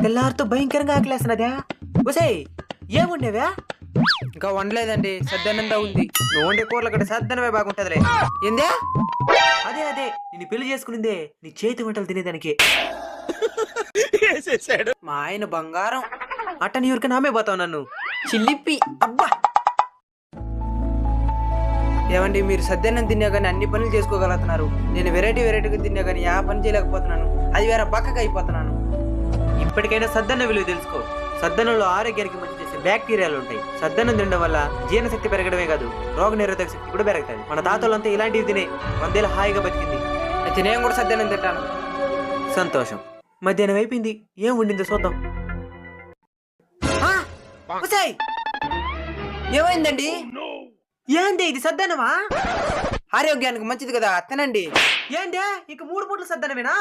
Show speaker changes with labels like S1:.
S1: తెల్లారితో భయంకరంగా ఆకలేస్తున్నదా? ఒసే ఏముండేవా?
S2: ఇంకా వండలేదండి, సద్దనందా ఉంది.
S1: నువ్వు వండే కూరల కంటే సద్దనమే బాగుంటదిలే.
S2: ఏందే?
S1: అదే నిన్ను పెళ్లి చేసుకునిందే నీ చేతి వంటలు తినేదానికి.
S2: మా ఆయన బంగారం.
S1: అట్ట నీ ఊరికే నామే పోతావు నన్ను.
S2: చిల్లిపి అబ్బా. ఏమండి, మీరు సద్దన్నం తిన్నా కానీ అన్ని పనులు చేసుకోగలుగుతున్నారు. నేను వెరైటీగా తిన్నా కానీ ఆ పని చేయలేకపోతున్నాను. అది వేరే పక్కకి అయిపోతున్నాను.
S1: ఇప్పటికైనా సద్దన్న విలువ తెలుసుకో. సద్దనంలో ఆరోగ్యానికి మంచి చేసే బ్యాక్టీరియాలు ఉంటాయి. సద్దన్నం తినడం వల్ల జీర్ణశక్తి పెరగడమే కాదు, రోగ నిరోధక శక్తి కూడా పెరుగుతుంది. మన తాతలంతా ఇలాంటివి తినే 100 ఏళ్ళ హాయిగా బతికింది.
S2: అయితే నేను కూడా సద్దన్నం తింటాను.
S1: సంతోషం. మధ్యాహ్నం అయిపోయింది, ఏం వండిందో చూద్దాం.
S2: ఒసేయ్, ఏమైందండి?
S1: ఏందే ఇది సద్దనమా?
S2: ఆరోగ్యానికి మంచిది కదా, తినండి.
S1: ఏందే ఇక 3 పూట్ల సద్దనమేనా?